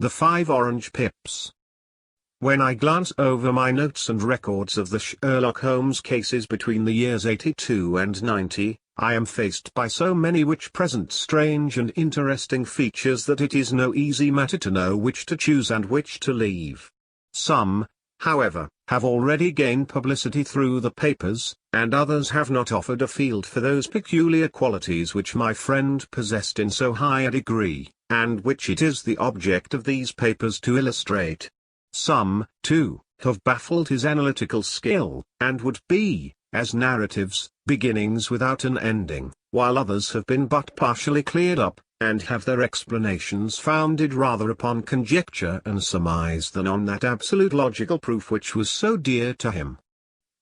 The 5 Orange Pips. When I glance over my notes and records of the Sherlock Holmes cases between the years 82 and 90, I am faced by so many which present strange and interesting features that it is no easy matter to know which to choose and which to leave. Some, however, have already gained publicity through the papers, and others have not offered a field for those peculiar qualities which my friend possessed in so high a degree, and which it is the object of these papers to illustrate. Some, too, have baffled his analytical skill, and would be, as narratives, beginnings without an ending, while others have been but partially cleared up, and have their explanations founded rather upon conjecture and surmise than on that absolute logical proof which was so dear to him.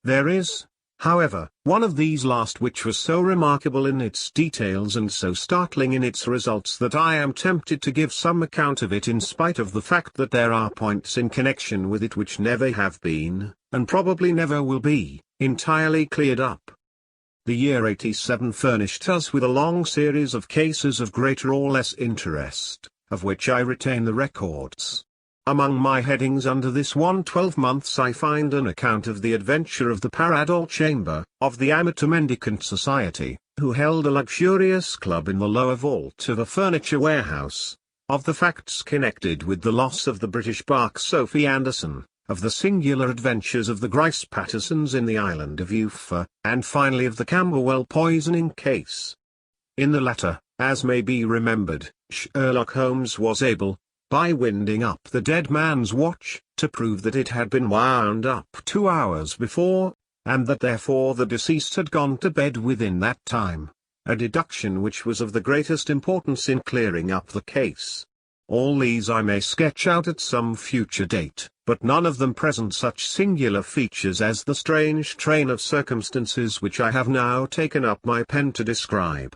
There is, however, one of these last which was so remarkable in its details and so startling in its results that I am tempted to give some account of it in spite of the fact that there are points in connection with it which never have been, and probably never will be, entirely cleared up. The year 87 furnished us with a long series of cases of greater or less interest, of which I retain the records. Among my headings under this one 12 months I find an account of the adventure of the Paradol Chamber, of the Amateur Mendicant Society, who held a luxurious club in the lower vault of a furniture warehouse, of the facts connected with the loss of the British bark Sophie Anderson, of the singular adventures of the Grice Pattersons in the island of Ufa, and finally of the Camberwell poisoning case. In the latter, as may be remembered, Sherlock Holmes was able, by winding up the dead man's watch, to prove that it had been wound up 2 hours before, and that therefore the deceased had gone to bed within that time, a deduction which was of the greatest importance in clearing up the case. All these I may sketch out at some future date, but none of them present such singular features as the strange train of circumstances which I have now taken up my pen to describe.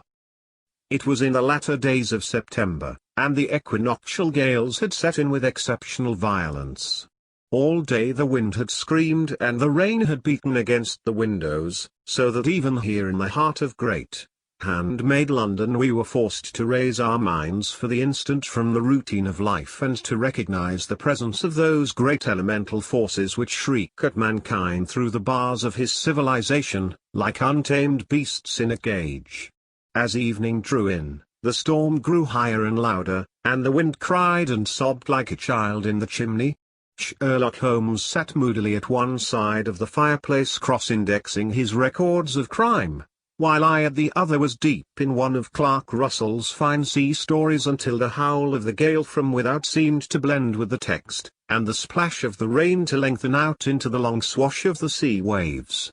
It was in the latter days of September, and the equinoctial gales had set in with exceptional violence. All day the wind had screamed and the rain had beaten against the windows, so that even here in the heart of great, handmade London we were forced to raise our minds for the instant from the routine of life and to recognize the presence of those great elemental forces which shriek at mankind through the bars of his civilization, like untamed beasts in a cage. As evening drew in, the storm grew higher and louder, and the wind cried and sobbed like a child in the chimney. Sherlock Holmes sat moodily at one side of the fireplace cross-indexing his records of crime, while I at the other was deep in one of Clark Russell's fine sea stories until the howl of the gale from without seemed to blend with the text, and the splash of the rain to lengthen out into the long swash of the sea waves.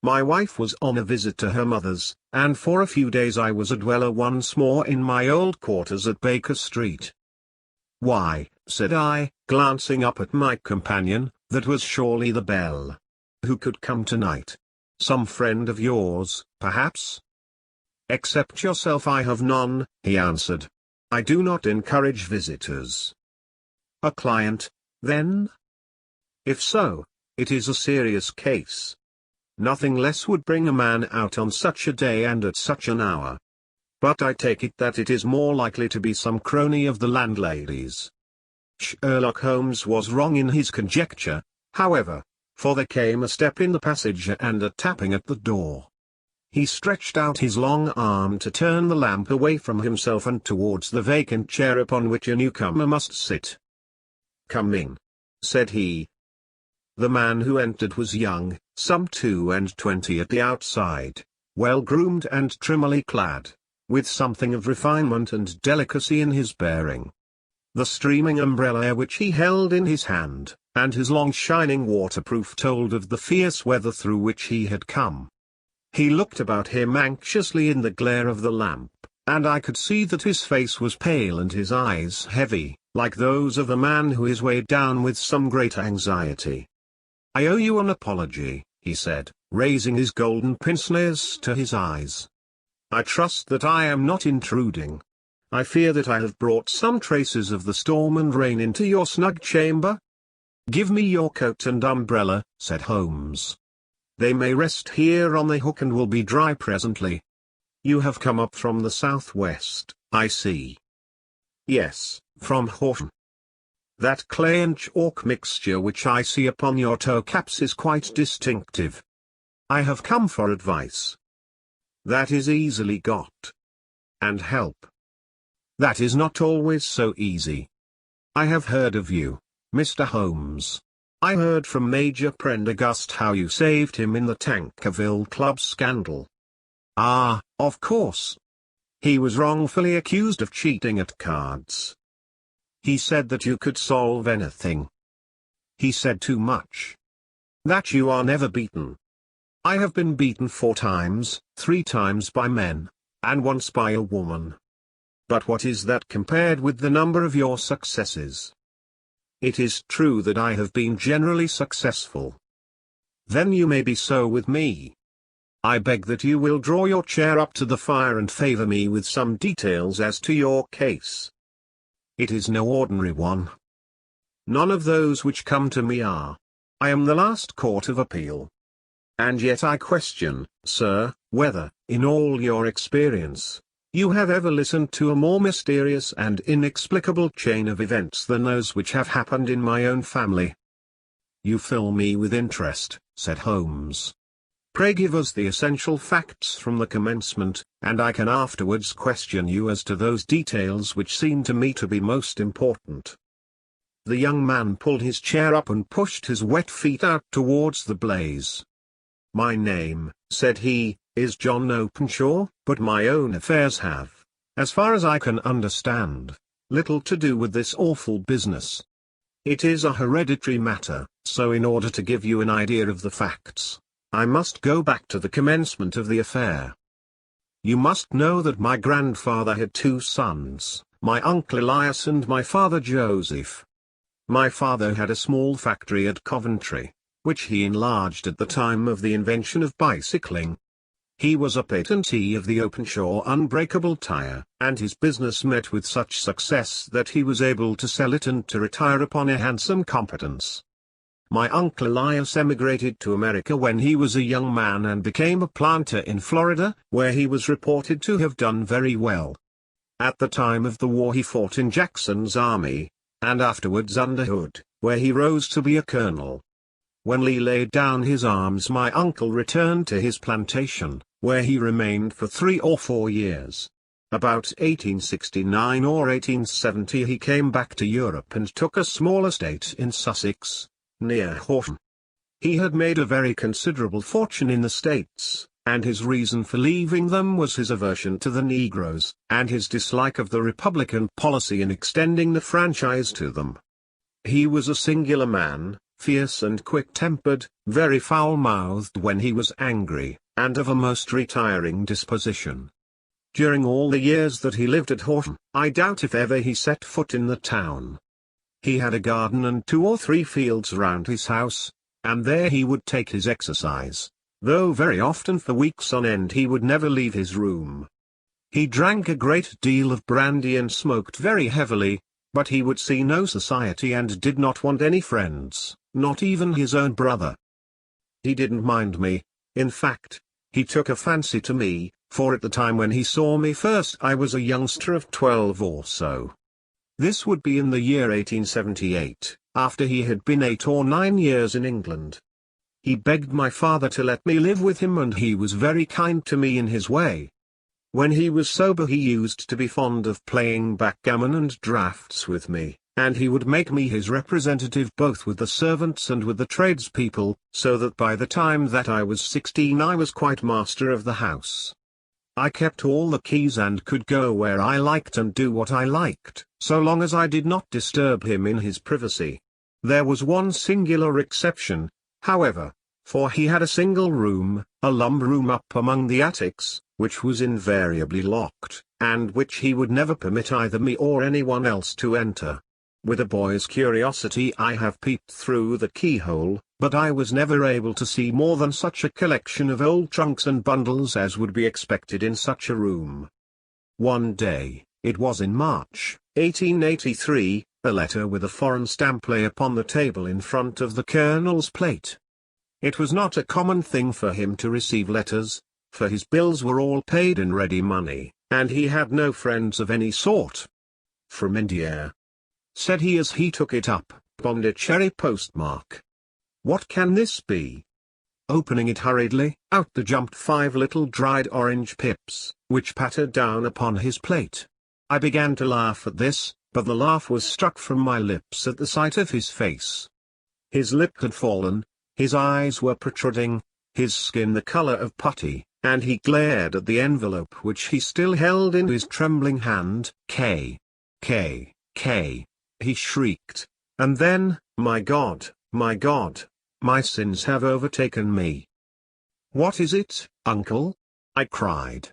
My wife was on a visit to her mother's, and for a few days I was a dweller once more in my old quarters at Baker Street. "Why," said I, glancing up at my companion, "that was surely the bell. Who could come tonight? Some friend of yours, perhaps?" "Except yourself I have none," he answered. "I do not encourage visitors." "A client, then?" "If so, it is a serious case. Nothing less would bring a man out on such a day and at such an hour. But I take it that it is more likely to be some crony of the landlady's." Sherlock Holmes was wrong in his conjecture, however, for there came a step in the passage and a tapping at the door. He stretched out his long arm to turn the lamp away from himself and towards the vacant chair upon which a newcomer must sit. "Come in," said he. The man who entered was young, some 22 at the outside, well-groomed and trimmily clad, with something of refinement and delicacy in his bearing. The streaming umbrella which he held in his hand, and his long shining waterproof told of the fierce weather through which he had come. He looked about him anxiously in the glare of the lamp, and I could see that his face was pale and his eyes heavy, like those of a man who is weighed down with some great anxiety. "I owe you an apology," he said, raising his golden pince-nez to his eyes. "I trust that I am not intruding. I fear that I have brought some traces of the storm and rain into your snug chamber." "Give me your coat and umbrella," said Holmes. "They may rest here on the hook and will be dry presently. You have come up from the southwest, I see." "Yes, from Horsham." That clay and chalk mixture which I see upon your toe caps is quite distinctive. I have come for advice. That is easily got. And help. That is not always so easy. I have heard of you, Mr. Holmes. I heard from Major Prendergast how you saved him in the Tankerville Club scandal. Ah, of course. He was wrongfully accused of cheating at cards. He said that you could solve anything. He said too much. That you are never beaten. I have been beaten 4 times, 3 times by men, and once by a woman. But what is that compared with the number of your successes? It is true that I have been generally successful. Then you may be so with me. I beg that you will draw your chair up to the fire and favor me with some details as to your case. It is no ordinary one. None of those which come to me are. I am the last court of appeal. And yet I question, sir, whether, in all your experience, you have ever listened to a more mysterious and inexplicable chain of events than those which have happened in my own family. You fill me with interest, said Holmes. Pray give us the essential facts from the commencement, and I can afterwards question you as to those details which seem to me to be most important. The young man pulled his chair up and pushed his wet feet out towards the blaze. My name, said he, is John Openshaw, but my own affairs have, as far as I can understand, little to do with this awful business. It is a hereditary matter, so in order to give you an idea of the facts, I must go back to the commencement of the affair. You must know that my grandfather had 2 sons, my uncle Elias and my father Joseph. My father had a small factory at Coventry, which he enlarged at the time of the invention of bicycling. He was a patentee of the Openshaw unbreakable tire, and his business met with such success that he was able to sell it and to retire upon a handsome competence. My uncle Elias emigrated to America when he was a young man and became a planter in Florida, where he was reported to have done very well. At the time of the war he fought in Jackson's army, and afterwards under Hood, where he rose to be a colonel. When Lee laid down his arms, my uncle returned to his plantation, where he remained for 3 or 4 years. About 1869 or 1870 he came back to Europe and took a small estate in Sussex, near Horsham. He had made a very considerable fortune in the States, and his reason for leaving them was his aversion to the Negroes, and his dislike of the Republican policy in extending the franchise to them. He was a singular man, fierce and quick-tempered, very foul-mouthed when he was angry, and of a most retiring disposition. During all the years that he lived at Horsham, I doubt if ever he set foot in the town. He had a garden and 2 or 3 fields round his house, and there he would take his exercise, though very often for weeks on end he would never leave his room. He drank a great deal of brandy and smoked very heavily, but he would see no society and did not want any friends, not even his own brother. He didn't mind me. In fact, he took a fancy to me, for at the time when he saw me first I was a youngster of 12 or so. This would be in the year 1878, after he had been 8 or 9 years in England. He begged my father to let me live with him, and he was very kind to me in his way. When he was sober he used to be fond of playing backgammon and draughts with me, and he would make me his representative both with the servants and with the tradespeople, so that by the time that I was 16 I was quite master of the house. I kept all the keys and could go where I liked and do what I liked, so long as I did not disturb him in his privacy. There was one singular exception, however, for he had a single room, a lumber room up among the attics, which was invariably locked, and which he would never permit either me or anyone else to enter. With a boy's curiosity I have peeped through the keyhole, but I was never able to see more than such a collection of old trunks and bundles as would be expected in such a room. One day, it was in March, 1883, a letter with a foreign stamp lay upon the table in front of the colonel's plate. It was not a common thing for him to receive letters, for his bills were all paid in ready money, and he had no friends of any sort. From India. said he as he took it up, Pondicherry postmark. What can this be? Opening it hurriedly, out there jumped 5 little dried orange pips, which pattered down upon his plate. I began to laugh at this, but the laugh was struck from my lips at the sight of his face. His lip had fallen, his eyes were protruding, his skin the color of putty, and he glared at the envelope which he still held in his trembling hand. K. K. K. He shrieked. And then, my God, my sins have overtaken me. What is it, uncle? I cried.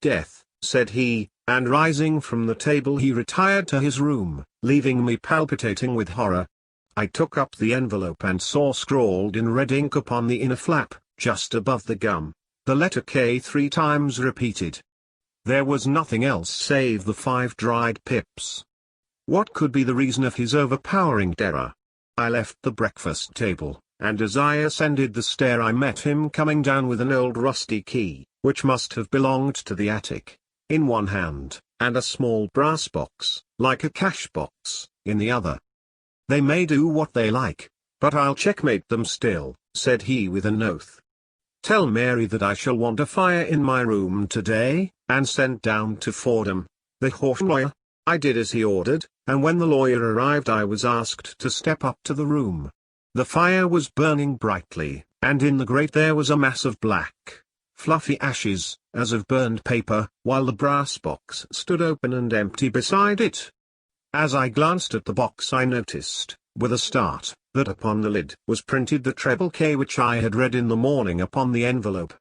Death, said he, and rising from the table he retired to his room, leaving me palpitating with horror. I took up the envelope and saw scrawled in red ink upon the inner flap, just above the gum, the letter K 3 times repeated. There was nothing else save the 5 dried pips. What could be the reason of his overpowering terror? I left the breakfast table, and as I ascended the stair I met him coming down with an old rusty key, which must have belonged to the attic, in one hand, and a small brass box, like a cash box, in the other. They may do what they like, but I'll checkmate them still, said he with an oath. Tell Mary that I shall want a fire in my room today, and sent down to Fordham, the horse lawyer. I did as he ordered, and when the lawyer arrived I was asked to step up to the room. The fire was burning brightly, and in the grate there was a mass of black, fluffy ashes, as of burned paper, while the brass box stood open and empty beside it. As I glanced at the box I noticed, with a start, that upon the lid was printed the treble K which I had read in the morning upon the envelope.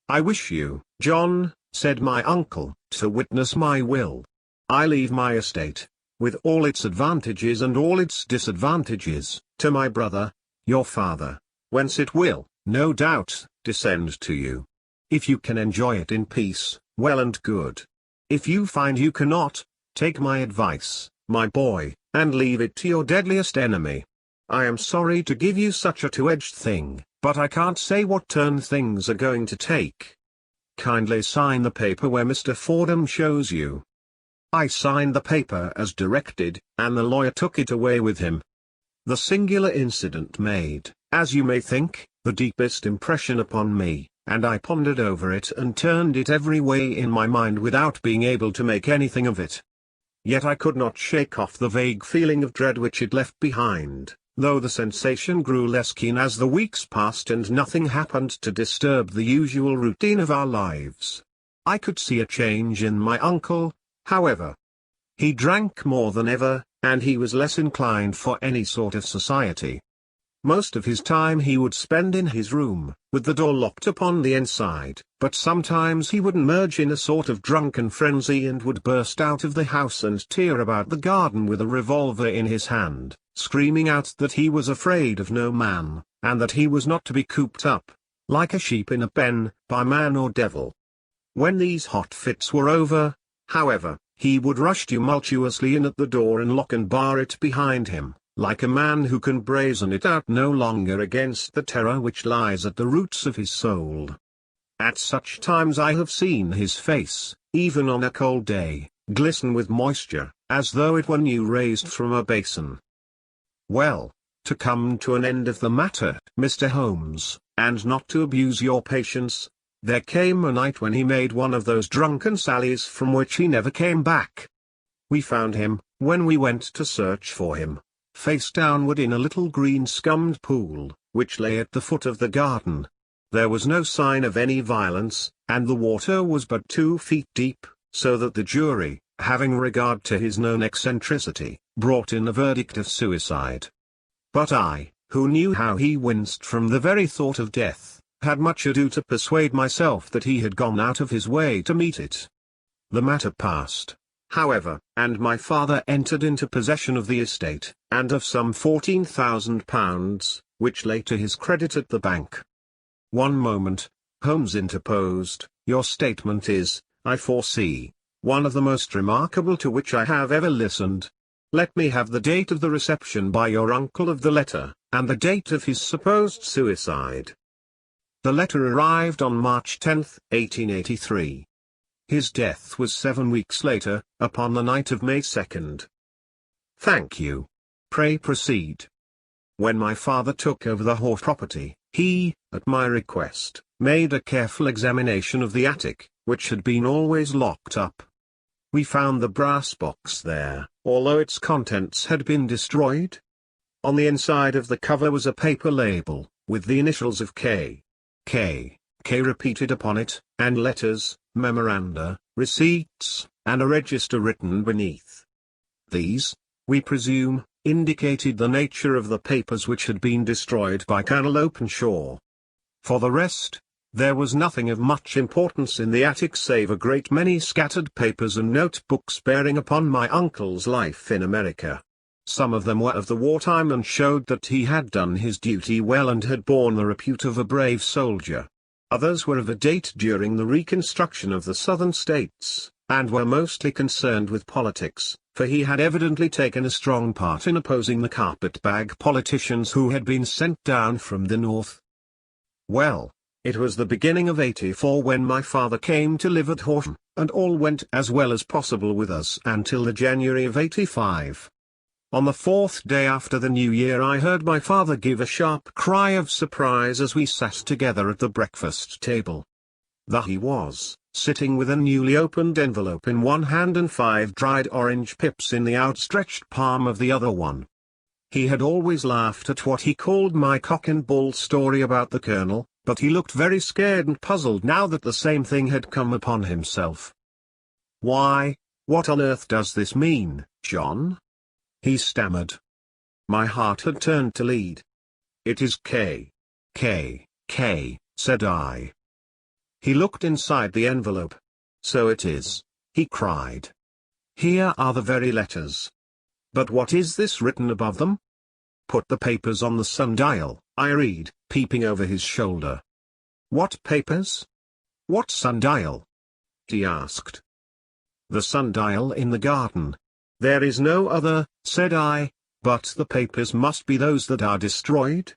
I wish you, John, said my uncle, to witness my will. I leave my estate, with all its advantages and all its disadvantages, to my brother, your father, whence it will, no doubt, descend to you. If you can enjoy it in peace, well and good. If you find you cannot, take my advice, my boy, and leave it to your deadliest enemy. I am sorry to give you such a two-edged thing, but I can't say what turn things are going to take. Kindly sign the paper where Mr. Fordham shows you. I signed the paper as directed, and the lawyer took it away with him. The singular incident made, as you may think, the deepest impression upon me, and I pondered over it and turned it every way in my mind without being able to make anything of it. Yet I could not shake off the vague feeling of dread which it left behind, though the sensation grew less keen as the weeks passed and nothing happened to disturb the usual routine of our lives. I could see a change in my uncle, however. He drank more than ever, and he was less inclined for any sort of society. Most of his time he would spend in his room, with the door locked upon the inside, but sometimes he would emerge in a sort of drunken frenzy and would burst out of the house and tear about the garden with a revolver in his hand, screaming out that he was afraid of no man, and that he was not to be cooped up, like a sheep in a pen, by man or devil. When these hot fits were over, however, he would rush tumultuously in at the door and lock and bar it behind him, like a man who can brazen it out no longer against the terror which lies at the roots of his soul. At such times I have seen his face, even on a cold day, glisten with moisture, as though it were new raised from a basin. Well, to come to an end of the matter, Mr. Holmes, and not to abuse your patience, there came a night when he made one of those drunken sallies from which he never came back. We found him, when we went to search for him, face downward in a little green scummed pool, which lay at the foot of the garden. There was no sign of any violence, and the water was but 2 feet deep, so that the jury, having regard to his known eccentricity, brought in a verdict of suicide. But I, who knew how he winced from the very thought of death, had much ado to persuade myself that he had gone out of his way to meet it. The matter passed, however, and my father entered into possession of the estate, and of some £14,000, which lay to his credit at the bank. One moment, Holmes interposed. Your statement is, I foresee, one of the most remarkable to which I have ever listened. Let me have the date of the reception by your uncle of the letter, and the date of his supposed suicide. The letter arrived on March 10, 1883. His death was 7 weeks later, upon the night of May 2. Thank you. Pray proceed. When my father took over the horse property, he, at my request, made a careful examination of the attic, which had been always locked up. We found the brass box there, although its contents had been destroyed. On the inside of the cover was a paper label, with the initials of K. K repeated upon it, and letters, memoranda, receipts, and a register written beneath. These, we presume, indicated the nature of the papers which had been destroyed by Colonel Openshaw. For the rest, there was nothing of much importance in the attic save a great many scattered papers and notebooks bearing upon my uncle's life in America. Some of them were of the wartime and showed that he had done his duty well and had borne the repute of a brave soldier. Others were of a date during the reconstruction of the southern states, and were mostly concerned with politics, for he had evidently taken a strong part in opposing the carpetbag politicians who had been sent down from the north. Well, it was the beginning of '84 when my father came to live at Horsham, and all went as well as possible with us until the January of '85. On the 4th day after the New Year I heard my father give a sharp cry of surprise as we sat together at the breakfast table. There he was, sitting with a newly opened envelope in one hand and 5 dried orange pips in the outstretched palm of the other one. He had always laughed at what he called my cock and bull story about the colonel, but he looked very scared and puzzled now that the same thing had come upon himself. "Why, what on earth does this mean, John?" he stammered. My heart had turned to lead. "It is K. said I. He looked inside the envelope. "So it is," he cried. "Here are the very letters. But what is this written above them?" "Put the papers on the sundial," I read, peeping over his shoulder. "What papers? What sundial?" he asked. "The sundial in the garden. There is no other," said I, "but the papers must be those that are destroyed."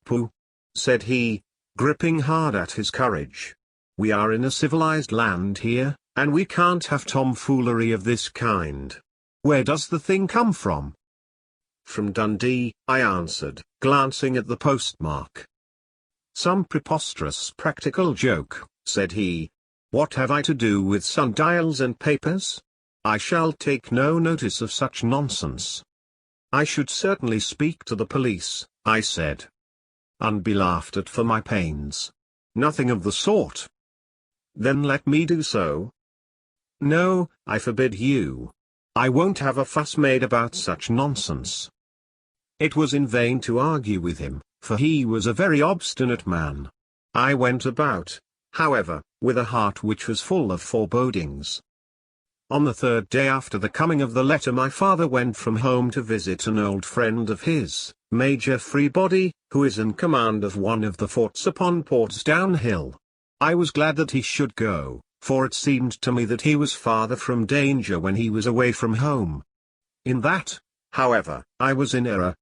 "Pooh!" said he, gripping hard at his courage. "We are in a civilized land here, and we can't have tomfoolery of this kind. Where does the thing come from?" "From Dundee," I answered, glancing at the postmark. "Some preposterous practical joke," said he. "What have I to do with sundials and papers? I shall take no notice of such nonsense." "I should certainly speak to the police," I said. "And be laughed at for my pains." "Nothing of the sort." "Then let me do so." "No, I forbid you. I won't have a fuss made about such nonsense." It was in vain to argue with him, for he was a very obstinate man. I went about, however, with a heart which was full of forebodings. On the 3rd day after the coming of the letter my father went from home to visit an old friend of his, Major Freebody, who is in command of one of the forts upon Portsdown Hill. I was glad that he should go, for it seemed to me that he was farther from danger when he was away from home. In that, however, I was in error.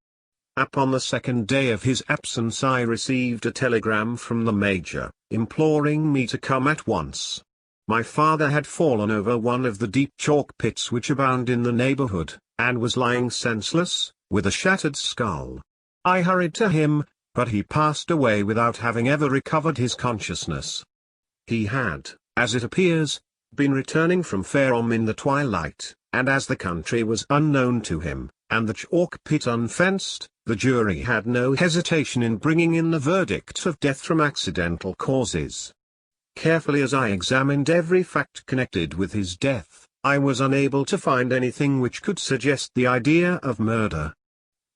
Upon the 2nd day of his absence I received a telegram from the Major, imploring me to come at once. My father had fallen over one of the deep chalk pits which abound in the neighborhood, and was lying senseless, with a shattered skull. I hurried to him, but he passed away without having ever recovered his consciousness. He had, as it appears, been returning from Fareham in the twilight, and as the country was unknown to him, and the chalk pit unfenced, the jury had no hesitation in bringing in the verdict of death from accidental causes. Carefully as I examined every fact connected with his death, I was unable to find anything which could suggest the idea of murder.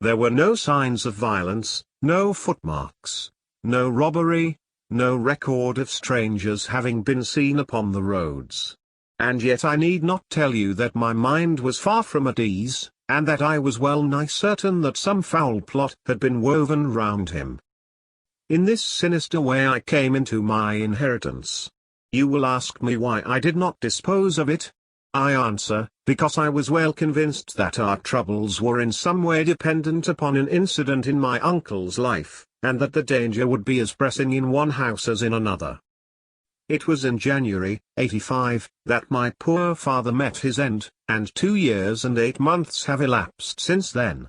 There were no signs of violence, no footmarks, no robbery, no record of strangers having been seen upon the roads. And yet I need not tell you that my mind was far from at ease, and that I was well nigh certain that some foul plot had been woven round him. In this sinister way I came into my inheritance. You will ask me why I did not dispose of it. I answer, because I was well convinced that our troubles were in some way dependent upon an incident in my uncle's life, and that the danger would be as pressing in one house as in another. It was in January, 85, that my poor father met his end, and 2 years and 8 months have elapsed since then.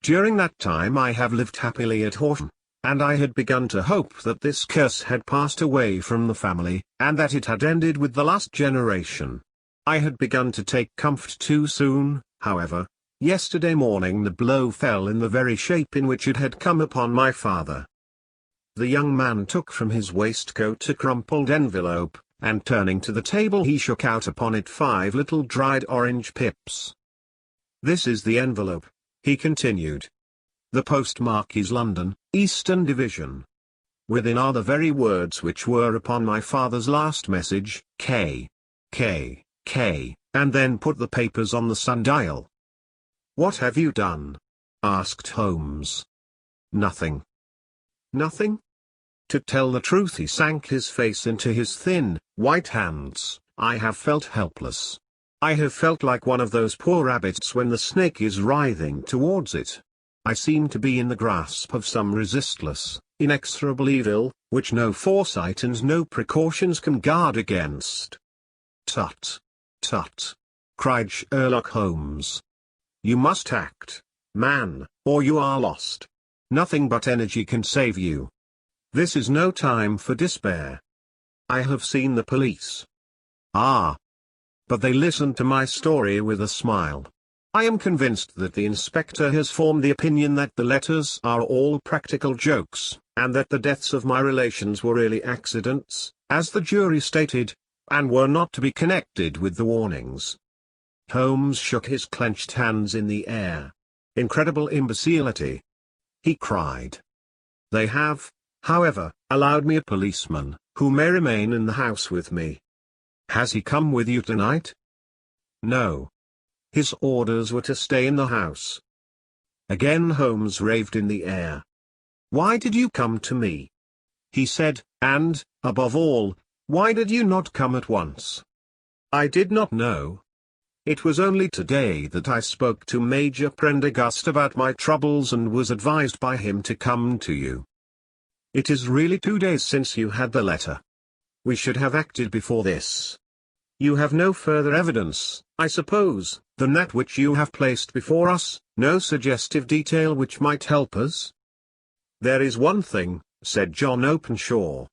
During that time I have lived happily at Horsham, and I had begun to hope that this curse had passed away from the family, and that it had ended with the last generation. I had begun to take comfort too soon, however. Yesterday morning the blow fell in the very shape in which it had come upon my father. The young man took from his waistcoat a crumpled envelope, and turning to the table he shook out upon it 5 little dried orange pips. "This is the envelope," he continued. "The postmark is London, Eastern Division. Within are the very words which were upon my father's last message, K. K. K, and then put the papers on the sundial." "What have you done?" asked Holmes. "Nothing." "Nothing?" To tell the truth, he sank his face into his thin, white hands. "I have felt helpless. I have felt like one of those poor rabbits when the snake is writhing towards it. I seem to be in the grasp of some resistless, inexorable evil, which no foresight and no precautions can guard against." "Tut! Tut!" cried Sherlock Holmes. "You must act, man, or you are lost. Nothing but energy can save you. This is no time for despair. I have seen the police. Ah! But they listened to my story with a smile. I am convinced that the inspector has formed the opinion that the letters are all practical jokes, and that the deaths of my relations were really accidents, as the jury stated, and were not to be connected with the warnings." Holmes shook his clenched hands in the air. "Incredible imbecility!" he cried. "They have, however, allowed me a policeman, who may remain in the house with me." "Has he come with you tonight?" "No. His orders were to stay in the house." Again Holmes raved in the air. "Why did you come to me?" he said, "and, above all, why did you not come at once?" "I did not know. It was only today that I spoke to Major Prendergast about my troubles and was advised by him to come to you." "It is really 2 days since you had the letter. We should have acted before this. You have no further evidence, I suppose, than that which you have placed before us, no suggestive detail which might help us?" "There is one thing," said John Openshaw.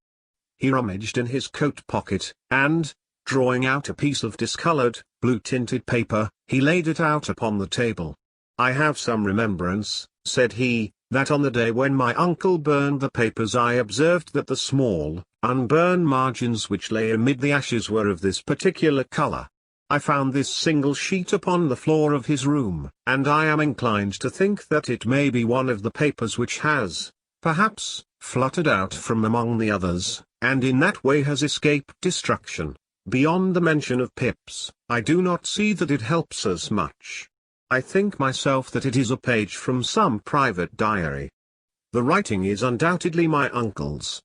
He rummaged in his coat pocket, and, drawing out a piece of discolored, blue-tinted paper, he laid it out upon the table. "I have some remembrance," said he, "that on the day when my uncle burned the papers I observed that the small, unburned margins which lay amid the ashes were of this particular color. I found this single sheet upon the floor of his room, and I am inclined to think that it may be one of the papers which has, perhaps, fluttered out from among the others, and in that way has escaped destruction. Beyond the mention of pips, I do not see that it helps us much. I think myself that it is a page from some private diary. The writing is undoubtedly my uncle's."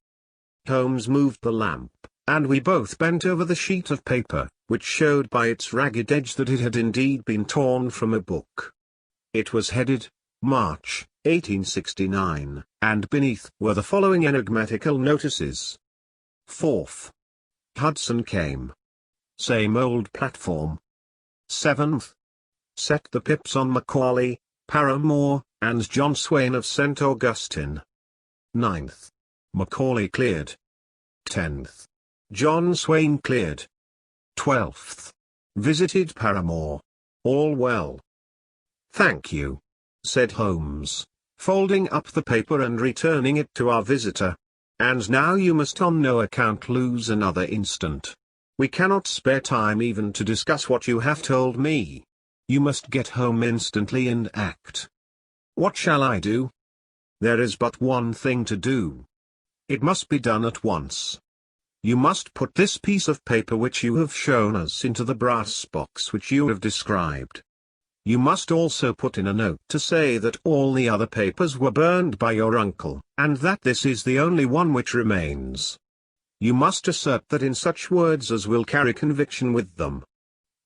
Holmes moved the lamp, and we both bent over the sheet of paper, which showed by its ragged edge that it had indeed been torn from a book. It was headed, "March, 1869, and beneath were the following enigmatical notices. 4th. Hudson came. Same old platform. 7th. Set the pips on Macaulay, Paramore, and John Swain of St. Augustine. 9th. Macaulay cleared. 10th. John Swain cleared. 12th. Visited Paramore. All well." "Thank you," said Holmes, folding up the paper and returning it to our visitor. "And now you must on no account lose another instant. We cannot spare time even to discuss what you have told me. You must get home instantly and act." "What shall I do?" "There is but one thing to do. It must be done at once. You must put this piece of paper which you have shown us into the brass box which you have described. You must also put in a note to say that all the other papers were burned by your uncle, and that this is the only one which remains. You must assert that in such words as will carry conviction with them.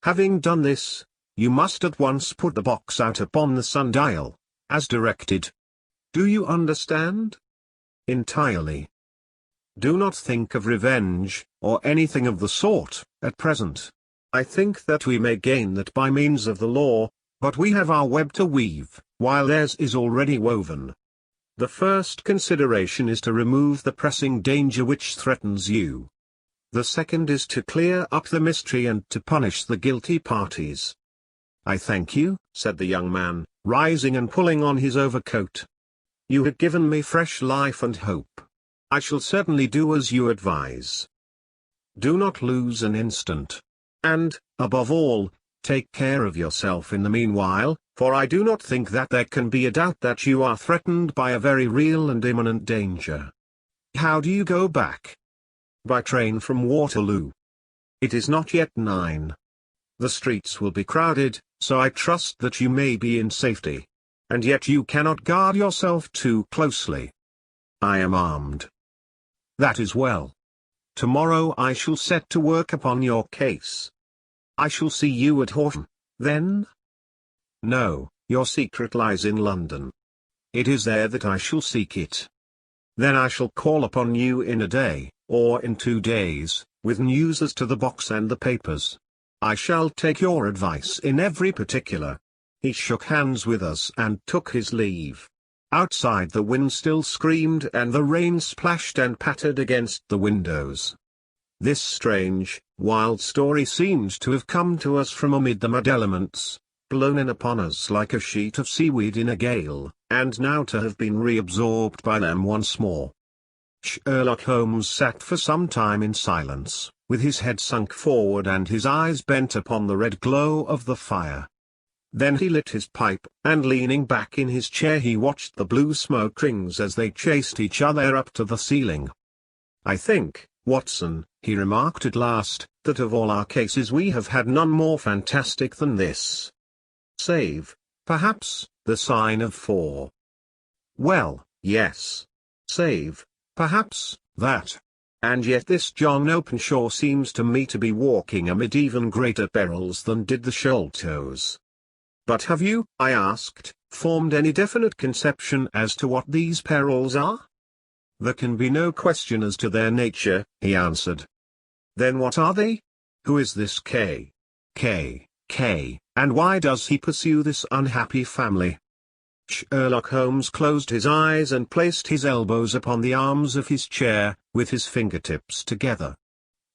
Having done this, you must at once put the box out upon the sundial, as directed. Do you understand?" "Entirely." Do not think of revenge, or anything of the sort, at present. I think that we may gain that by means of the law, but we have our web to weave, while theirs is already woven. The first consideration is to remove the pressing danger which threatens you. The second is to clear up the mystery and to punish the guilty parties. I thank you, said the young man, rising and pulling on his overcoat. You have given me fresh life and hope. I shall certainly do as you advise. Do not lose an instant. And, above all, take care of yourself in the meanwhile, for I do not think that there can be a doubt that you are threatened by a very real and imminent danger. How do you go back? By train from Waterloo. It is not yet 9. The streets will be crowded, so I trust that you may be in safety. And yet you cannot guard yourself too closely. I am armed. That is well. Tomorrow I shall set to work upon your case. I shall see you at Horsham, then? No, your secret lies in London. It is there that I shall seek it. Then I shall call upon you in a day, or in 2 days, with news as to the box and the papers. I shall take your advice in every particular. He shook hands with us and took his leave. Outside the wind still screamed and the rain splashed and pattered against the windows. This strange, wild story seemed to have come to us from amid the mud elements, blown in upon us like a sheet of seaweed in a gale, and now to have been reabsorbed by them once more. Sherlock Holmes sat for some time in silence, with his head sunk forward and his eyes bent upon the red glow of the fire. Then he lit his pipe, and leaning back in his chair he watched the blue smoke rings as they chased each other up to the ceiling. I think, Watson, he remarked at last, that of all our cases we have had none more fantastic than this. Save, perhaps, the sign of 4. Well, yes. Save, perhaps, that. And yet this John Openshaw seems to me to be walking amid even greater perils than did the Sholtos. But have you, I asked, formed any definite conception as to what these perils are? There can be no question as to their nature, he answered. Then what are they? Who is this K? And why does he pursue this unhappy family? Sherlock Holmes closed his eyes and placed his elbows upon the arms of his chair, with his fingertips together.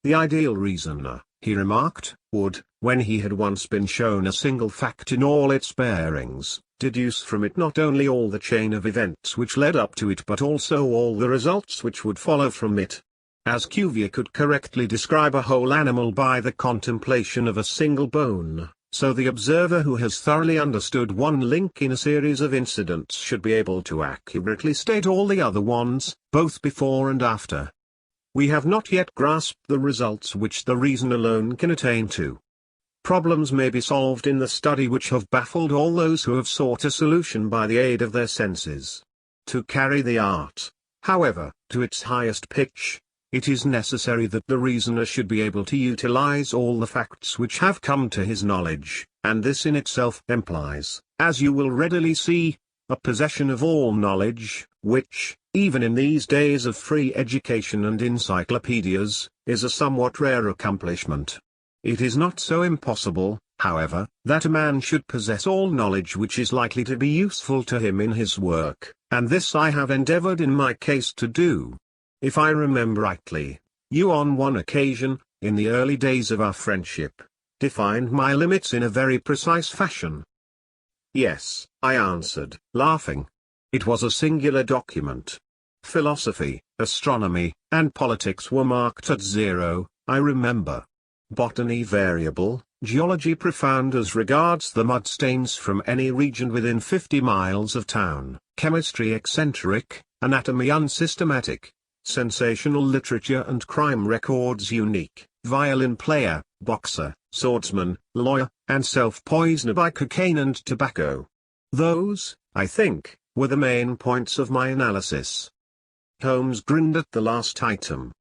The ideal reasoner, he remarked, would, when he had once been shown a single fact in all its bearings, deduce from it not only all the chain of events which led up to it but also all the results which would follow from it. As Cuvier could correctly describe a whole animal by the contemplation of a single bone, so the observer who has thoroughly understood one link in a series of incidents should be able to accurately state all the other ones, both before and after. We have not yet grasped the results which the reason alone can attain to. Problems may be solved in the study which have baffled all those who have sought a solution by the aid of their senses. To carry the art, however, to its highest pitch, it is necessary that the reasoner should be able to utilize all the facts which have come to his knowledge, and this in itself implies, as you will readily see, a possession of all knowledge, which, even in these days of free education and encyclopedias, is a somewhat rare accomplishment. It is not so impossible, however, that a man should possess all knowledge which is likely to be useful to him in his work, and this I have endeavored in my case to do. If I remember rightly, you on one occasion, in the early days of our friendship, defined my limits in a very precise fashion. Yes, I answered, laughing. It was a singular document. Philosophy, astronomy, and politics were marked at 0, I remember. Botany variable, geology profound as regards the mud stains from any region within 50 miles of town, chemistry eccentric, anatomy unsystematic, sensational literature and crime records unique, violin player, boxer, swordsman, lawyer, and self-poisoner by cocaine and tobacco. Those, I think, were the main points of my analysis. Holmes grinned at the last item.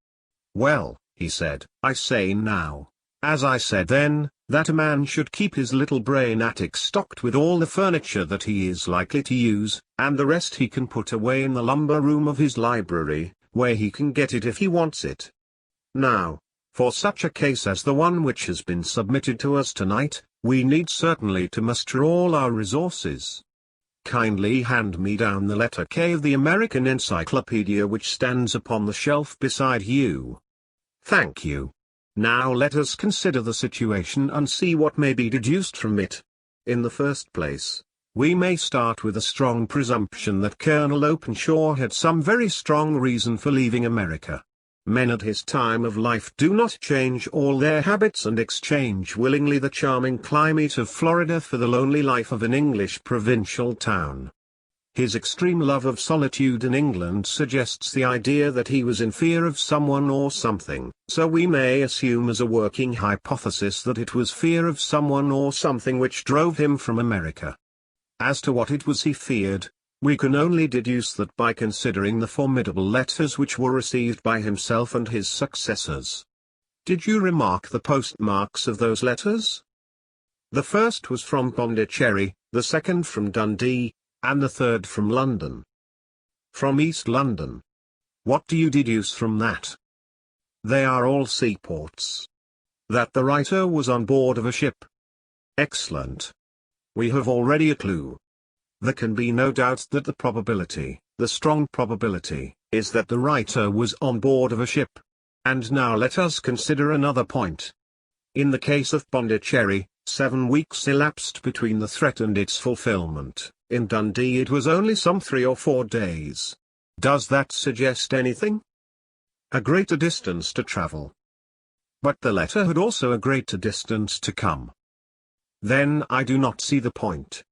Well, he said, I say now, as I said then, that a man should keep his little brain attic stocked with all the furniture that he is likely to use, and the rest he can put away in the lumber room of his library, where he can get it if he wants it. Now, for such a case as the one which has been submitted to us tonight, we need certainly to muster all our resources. Kindly hand me down the letter K of the American Encyclopedia which stands upon the shelf beside you. Thank you. Now let us consider the situation and see what may be deduced from it. In the first place, we may start with a strong presumption that Colonel Openshaw had some very strong reason for leaving America. Men at his time of life do not change all their habits and exchange willingly the charming climate of Florida for the lonely life of an English provincial town. His extreme love of solitude in England suggests the idea that he was in fear of someone or something, so we may assume as a working hypothesis that it was fear of someone or something which drove him from America. As to what it was he feared, we can only deduce that by considering the formidable letters which were received by himself and his successors. Did you remark the postmarks of those letters? The first was from Pondicherry, the second from Dundee, and the third from London. From East London. What do you deduce from that? They are all seaports. That the writer was on board of a ship. Excellent. We have already a clue. There can be no doubt that the probability, the strong probability, is that the writer was on board of a ship. And now let us consider another point. In the case of Pondicherry, 7 weeks elapsed between the threat and its fulfillment. In Dundee it was only some 3 or 4 days. Does that suggest anything? A greater distance to travel. But the letter had also a greater distance to come. Then I do not see the point.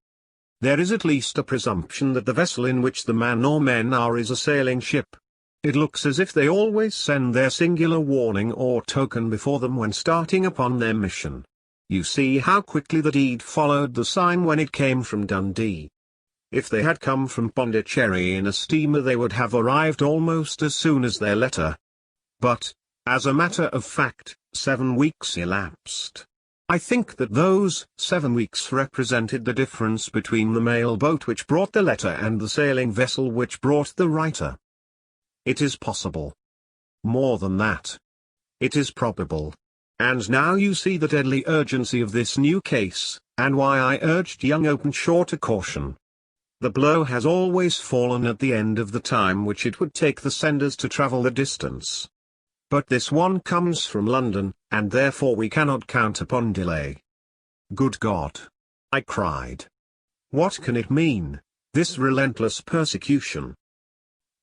There is at least a presumption that the vessel in which the man or men are is a sailing ship. It looks as if they always send their singular warning or token before them when starting upon their mission. You see how quickly the deed followed the sign when it came from Dundee. If they had come from Pondicherry in a steamer they would have arrived almost as soon as their letter. But, as a matter of fact, 7 weeks elapsed. I think that those 7 weeks represented the difference between the mail boat which brought the letter and the sailing vessel which brought the writer. It is possible. More than that. It is probable. And now you see the deadly urgency of this new case, and why I urged young Openshaw to caution. The blow has always fallen at the end of the time which it would take the senders to travel the distance. But this one comes from London, and therefore we cannot count upon delay. Good God! I cried. What can it mean, this relentless persecution?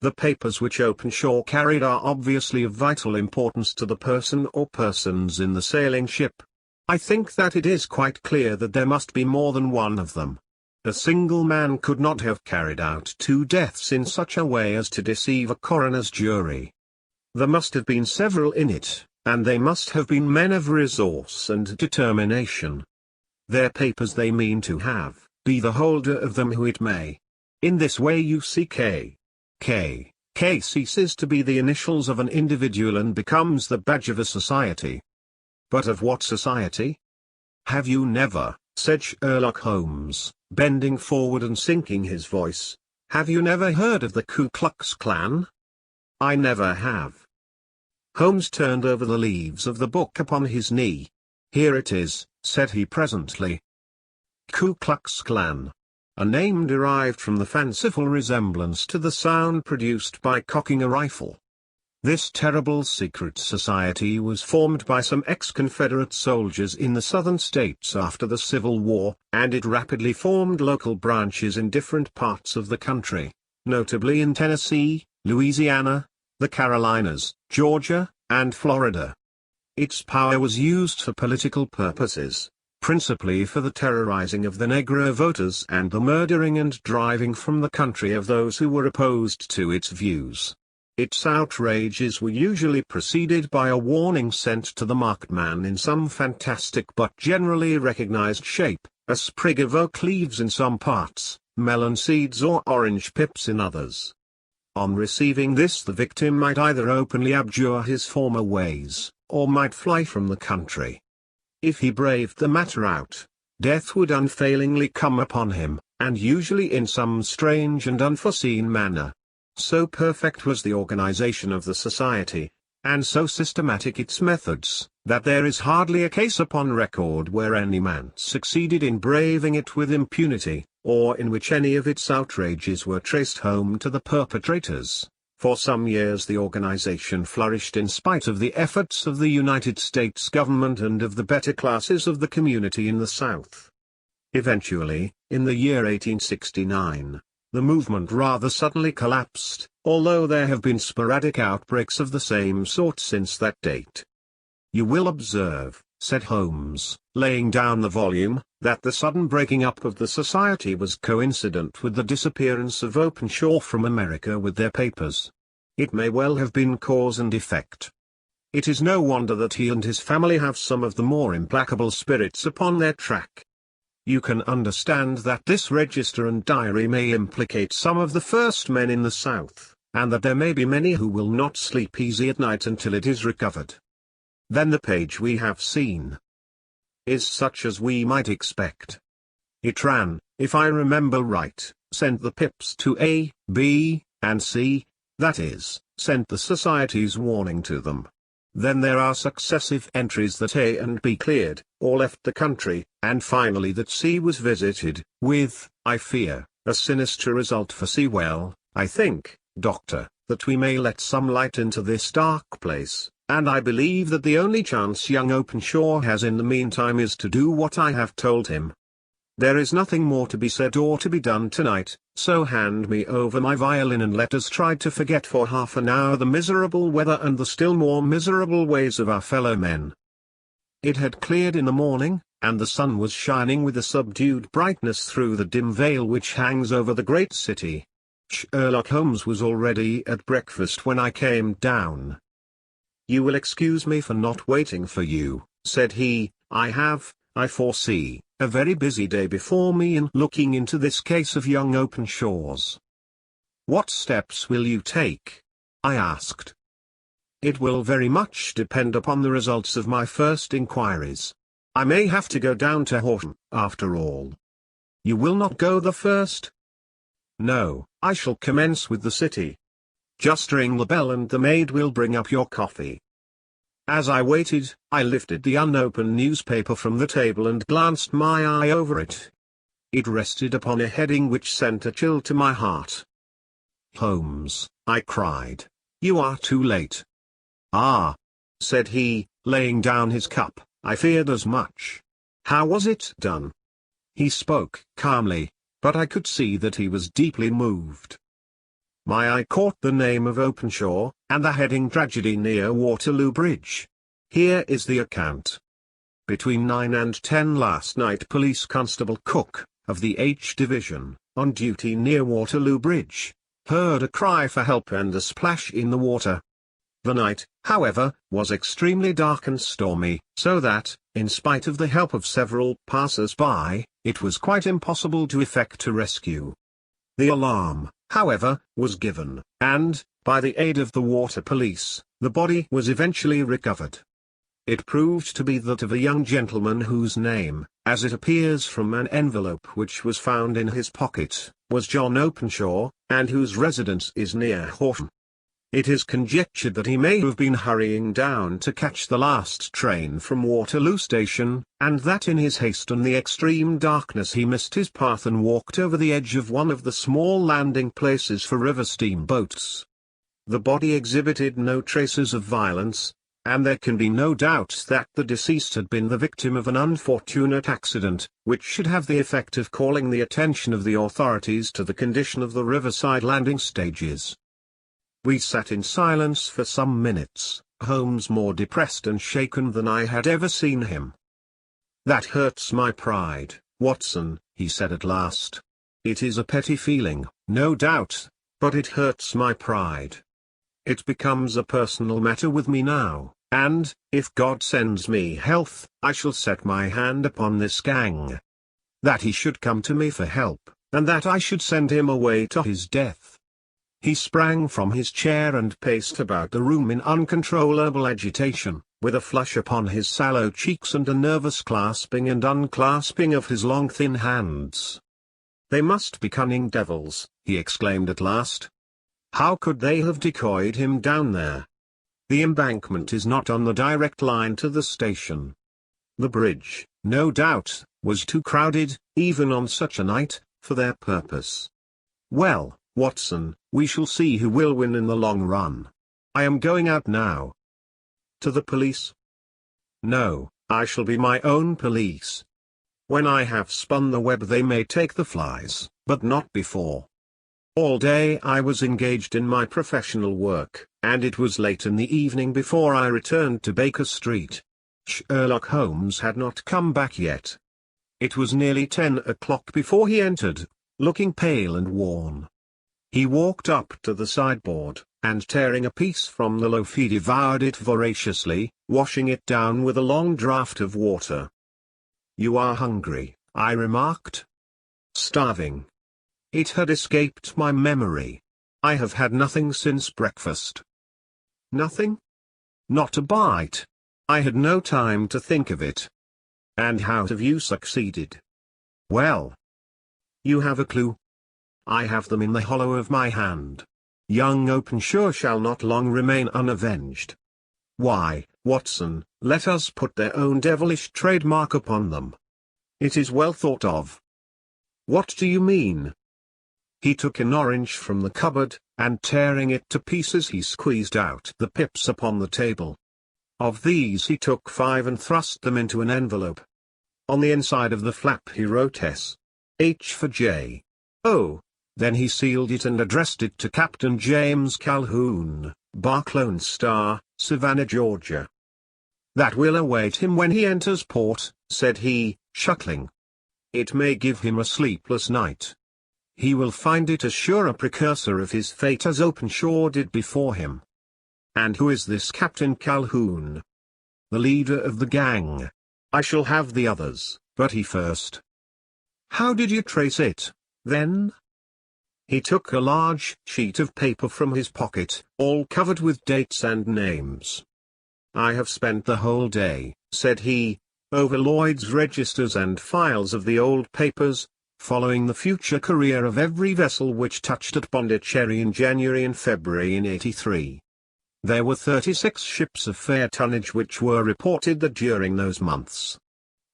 The papers which Openshaw carried are obviously of vital importance to the person or persons in the sailing ship. I think that it is quite clear that there must be more than one of them. A single man could not have carried out 2 deaths in such a way as to deceive a coroner's jury. There must have been several in it, and they must have been men of resource and determination. Their papers they mean to have, be the holder of them who it may. In this way you see K ceases to be the initials of an individual and becomes the badge of a society. But of what society? Have you never, said Sherlock Holmes, bending forward and sinking his voice, have you never heard of the Ku Klux Klan? I never have. Holmes turned over the leaves of the book upon his knee. Here it is, said he presently. Ku Klux Klan. A name derived from the fanciful resemblance to the sound produced by cocking a rifle. This terrible secret society was formed by some ex-Confederate soldiers in the southern states after the Civil War, and it rapidly formed local branches in different parts of the country, notably in Tennessee, Louisiana, the Carolinas, Georgia, and Florida. Its power was used for political purposes, principally for the terrorizing of the Negro voters and the murdering and driving from the country of those who were opposed to its views. Its outrages were usually preceded by a warning sent to the marked man in some fantastic but generally recognized shape, a sprig of oak leaves in some parts, melon seeds or orange pips in others. On receiving this the victim might either openly abjure his former ways, or might fly from the country. If he braved the matter out, death would unfailingly come upon him, and usually in some strange and unforeseen manner. So perfect was the organization of the society, and so systematic its methods, that there is hardly a case upon record where any man succeeded in braving it with impunity, or in which any of its outrages were traced home to the perpetrators. For some years the organization flourished in spite of the efforts of the United States government and of the better classes of the community in the South. Eventually, in the year 1869, the movement rather suddenly collapsed, although there have been sporadic outbreaks of the same sort since that date. You will observe, said Holmes, laying down the volume, that the sudden breaking up of the society was coincident with the disappearance of Openshaw from America with their papers. It may well have been cause and effect. It is no wonder that he and his family have some of the more implacable spirits upon their track. You can understand that this register and diary may implicate some of the first men in the South, and that there may be many who will not sleep easy at night until it is recovered. Then the page we have seen is such as we might expect. It ran, if I remember right, sent the pips to A, B, and C, that is, sent the society's warning to them. Then there are successive entries that A and B cleared, or left the country, and finally that C was visited, with, I fear, a sinister result for C. Well, I think, Doctor, that we may let some light into this dark place. And I believe that the only chance young Openshaw has in the meantime is to do what I have told him. There is nothing more to be said or to be done tonight, so hand me over my violin and let us try to forget for half an hour the miserable weather and the still more miserable ways of our fellow men. It had cleared in the morning, and the sun was shining with a subdued brightness through the dim veil which hangs over the great city. Sherlock Holmes was already at breakfast when I came down. "You will excuse me for not waiting for you," said he. I foresee, a very busy day before me in looking into this case of young Openshaw's." "What steps will you take?" I asked. "It will very much depend upon the results of my first inquiries. I may have to go down to Horsham, after all." "You will not go the first?" "No, I shall commence with the city. Just ring the bell and the maid will bring up your coffee." As I waited, I lifted the unopened newspaper from the table and glanced my eye over it. It rested upon a heading which sent a chill to my heart. "Holmes," I cried, "you are too late." "Ah," said he, laying down his cup, "I feared as much. How was it done?" He spoke calmly, but I could see that he was deeply moved. My eye caught the name of Openshaw, and the heading "Tragedy near Waterloo Bridge." Here is the account. "Between 9 and 10 last night Police Constable Cook, of the H Division, on duty near Waterloo Bridge, heard a cry for help and a splash in the water. The night, however, was extremely dark and stormy, so that, in spite of the help of several passers-by, it was quite impossible to effect a rescue. The alarm, however, was given, and, by the aid of the water police, the body was eventually recovered. It proved to be that of a young gentleman whose name, as it appears from an envelope which was found in his pocket, was John Openshaw, and whose residence is near Horsham. It is conjectured that he may have been hurrying down to catch the last train from Waterloo Station, and that in his haste and the extreme darkness he missed his path and walked over the edge of one of the small landing places for river steamboats. The body exhibited no traces of violence, and there can be no doubt that the deceased had been the victim of an unfortunate accident, which should have the effect of calling the attention of the authorities to the condition of the riverside landing stages. We sat in silence for some minutes, Holmes more depressed and shaken than I had ever seen him. "That hurts my pride, Watson," he said at last. "It is a petty feeling, no doubt, but it hurts my pride. It becomes a personal matter with me now, and, if God sends me health, I shall set my hand upon this gang. That he should come to me for help, and that I should send him away to his death." He sprang from his chair and paced about the room in uncontrollable agitation, with a flush upon his sallow cheeks and a nervous clasping and unclasping of his long thin hands. "They must be cunning devils," he exclaimed at last. How could they have decoyed him down there? The embankment is not on the direct line to the station. The bridge, no doubt, was too crowded, even on such a night, for their purpose. Well, Watson, we shall see who will win in the long run. I am going out now. To the police? No, I shall be my own police. When I have spun the web they may take the flies, but not before. All day I was engaged in my professional work, and it was late in the evening before I returned to Baker Street. Sherlock Holmes had not come back yet. It was nearly 10 o'clock before he entered, looking pale and worn. He walked up to the sideboard, and tearing a piece from the loaf he devoured it voraciously, washing it down with a long draught of water. "You are hungry," I remarked. "Starving." It had escaped my memory. I have had nothing since breakfast. Nothing? Not a bite. I had no time to think of it. And how have you succeeded? Well. You have a clue? I have them in the hollow of my hand. Young Openshaw shall not long remain unavenged. Why, Watson, let us put their own devilish trademark upon them. It is well thought of. What do you mean? He took an orange from the cupboard, and tearing it to pieces he squeezed out the pips upon the table. Of these he took 5 and thrust them into an envelope. On the inside of the flap he wrote S. H for J. O. Then he sealed it and addressed it to Captain James Calhoun, Bark Lone Star, Savannah, Georgia. That will await him when he enters port, said he, chuckling. It may give him a sleepless night. He will find it as sure a precursor of his fate as Openshaw did before him. And who is this Captain Calhoun? The leader of the gang. I shall have the others, but he first. How did you trace it, then? He took a large sheet of paper from his pocket, all covered with dates and names. I have spent the whole day, said he, over Lloyd's registers and files of the old papers, following the future career of every vessel which touched at Pondicherry in January and February in '83. There were 36 ships of fair tonnage which were reported that during those months.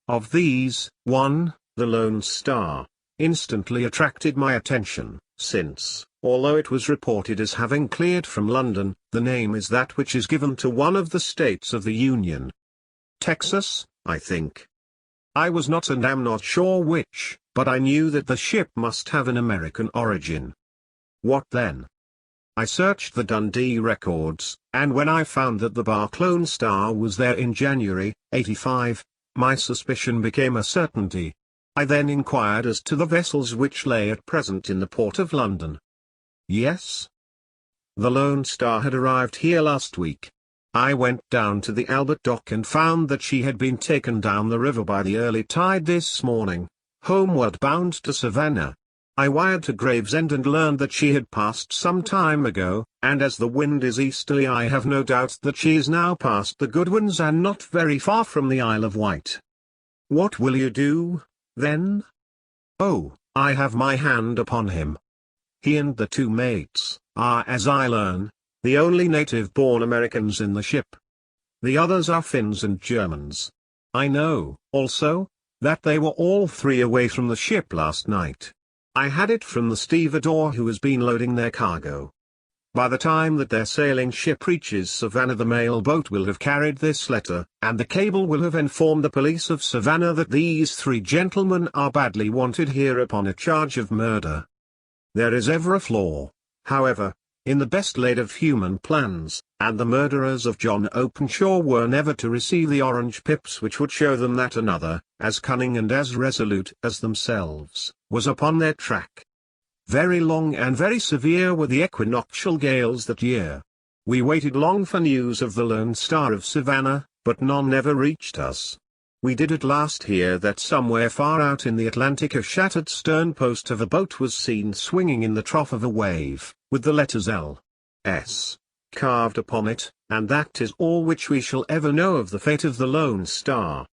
Of these, one, the Lone Star, instantly attracted my attention, since, although it was reported as having cleared from London, the name is that which is given to one of the states of the Union. Texas, I think. I was not and am not sure which, but I knew that the ship must have an American origin. What then? I searched the Dundee records, and when I found that the Bark Lone Star was there in January, '85, my suspicion became a certainty. I then inquired as to the vessels which lay at present in the port of London. Yes? The Lone Star had arrived here last week. I went down to the Albert Dock and found that she had been taken down the river by the early tide this morning, homeward bound to Savannah. I wired to Gravesend and learned that she had passed some time ago, and as the wind is easterly I have no doubt that she is now past the Goodwins and not very far from the Isle of Wight. What will you do, then? Oh, I have my hand upon him. He and the 2 mates are, as I learn, the only native-born Americans in the ship. The others are Finns and Germans. I know, also, that they were all 3 away from the ship last night. I had it from the stevedore who has been loading their cargo. By the time that their sailing ship reaches Savannah the mail boat will have carried this letter, and the cable will have informed the police of Savannah that these 3 gentlemen are badly wanted here upon a charge of murder. There is ever a flaw, however, in the best laid of human plans, and the murderers of John Openshaw were never to receive the orange pips which would show them that another, as cunning and as resolute as themselves, was upon their track. Very long and very severe were the equinoctial gales that year. We waited long for news of the Lone Star of Savannah, but none ever reached us. We did at last hear that somewhere far out in the Atlantic a shattered stern post of a boat was seen swinging in the trough of a wave, with the letters L.S. carved upon it, and that is all which we shall ever know of the fate of the Lone Star.